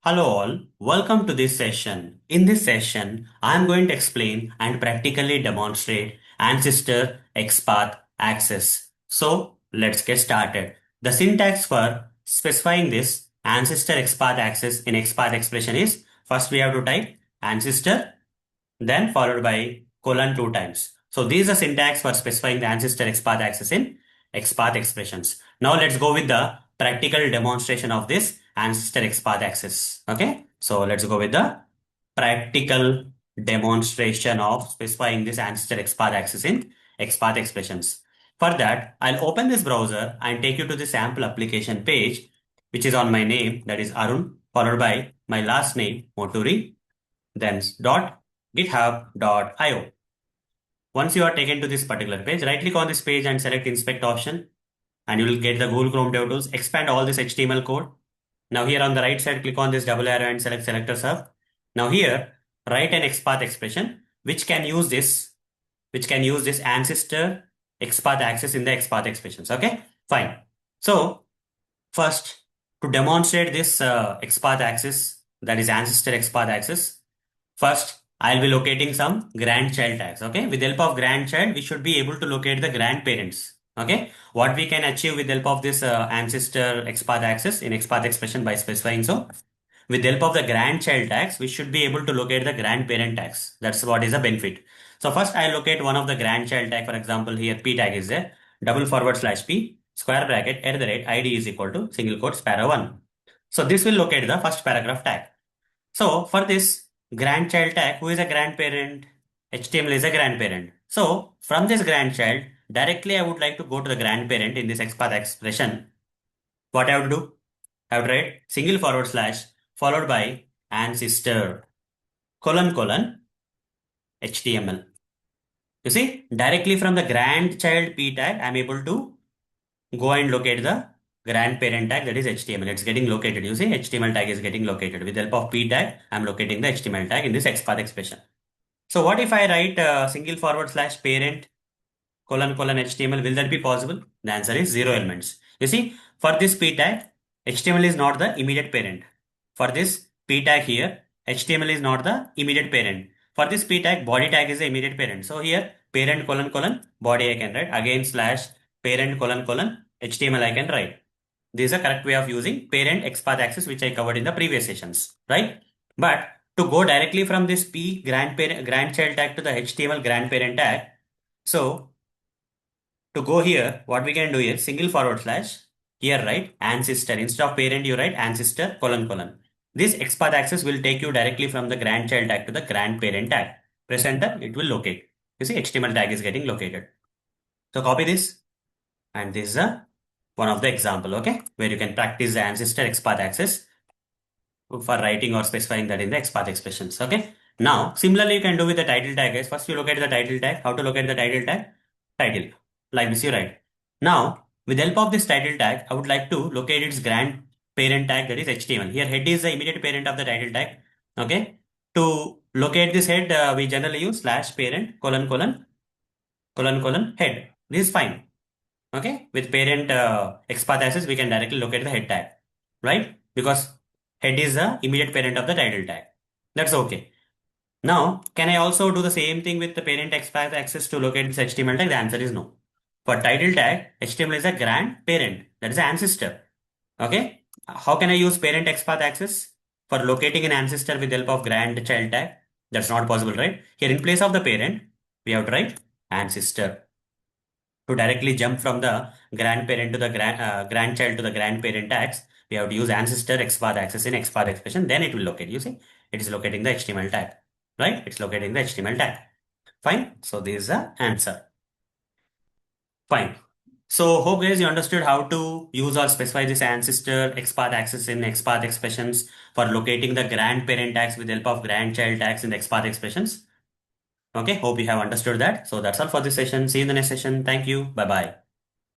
Hello all, welcome to this session. In this session, I am going to explain and practically demonstrate ancestor XPath access. So let's get started. The syntax for specifying this ancestor XPath access in XPath expression is first we have to type ancestor then followed by colon two times. So this is the syntax for specifying the ancestor XPath access in XPath expressions. Now let's go with the practical demonstration of this ancestor XPath access. Okay, so let's go with the practical demonstration of specifying this ancestor XPath access in XPath expressions. For that, I'll open this browser and take you to the sample application page, which is on my name, that is Arun, followed by my last name, Moturi, then .github.io. Once you are taken to this particular page, right click on this page and select inspect option and you will get the Google Chrome Dev Tools. Expand all this HTML code. Now here on the right side, click on this double arrow and select selector sub. Now here, write an XPath expression which can use this ancestor XPath access in the XPath expressions. Okay, fine. So first, to demonstrate this XPath access, that is ancestor XPath access, first, I'll be locating some grandchild tags. Okay. With the help of grandchild, we should be able to locate the grandparents. Okay. What we can achieve with the help of this ancestor XPath access in XPath expression by specifying so. With the help of the grandchild tags, we should be able to locate the grandparent tags. That's what is a benefit. So first I'll locate one of the grandchild tag. For example, here P tag is there. /P square bracket @ID is equal to single quotes para1. So this will locate the first paragraph tag. So for this grandchild tag, who is a grandparent? HTML is a grandparent. So from this grandchild, directly I would like to go to the grandparent in this XPath expression. What I have to do? I have to write single forward slash followed by ancestor colon HTML. You see, directly from the grandchild p tag, I'm able to go and locate the grandparent tag, that is HTML. It's getting located. You see, HTML tag is getting located. With the help of p tag, I'm locating the HTML tag in this XPath expression. So what if I write single forward slash parent colon HTML? Will that be possible? The answer is zero elements. You see, for this p tag, HTML is not the immediate parent. For this p tag here, HTML is not the immediate parent. For this p tag, body tag is the immediate parent. So here, parent colon body I can write. Again slash parent colon HTML I can write. This is a correct way of using parent XPath access, which I covered in the previous sessions, right? But to go directly from this P grandchild tag to the HTML grandparent tag, so to go here, what we can do is single forward slash, here write ancestor. Instead of parent, you write ancestor colon. This XPath access will take you directly from the grandchild tag to the grandparent tag. Press enter, it will locate. You see, HTML tag is getting located. So copy this, and this is one of the example, okay, where you can practice the ancestor XPath access for writing or specifying that in the XPath expressions. Okay. Now, similarly, you can do with the title tag. Guys. First, you locate the title tag. How to locate the title tag? Title. Like this, you write. Now, with the help of this title tag, I would like to locate its grandparent tag, that is HTML. Here, head is the immediate parent of the title tag. Okay. To locate this head, we generally use slash parent colon head. This is fine. Okay. With parent XPath access, we can directly locate the head tag, right? Because head is the immediate parent of the title tag. That's okay. Now, can I also do the same thing with the parent XPath access to locate this HTML tag? The answer is no. For title tag, HTML is a grandparent, that is ancestor. Okay. How can I use parent XPath access for locating an ancestor with the help of grandchild tag? That's not possible, right? Here in place of the parent, we have to write ancestor. To directly jump from the grandparent to the grandchild to the grandparent tags, we have to use ancestor XPath access in XPath expression. Then it will locate. You see, it is locating the HTML tag, right? It's locating the HTML tag. Fine. So this is the answer. Fine. So hope guys you understood how to use or specify this ancestor XPath access in XPath expressions for locating the grandparent tags with the help of grandchild tags in the XPath expressions. Okay. Hope you have understood that. So that's all for this session. See you in the next session. Thank you. Bye bye.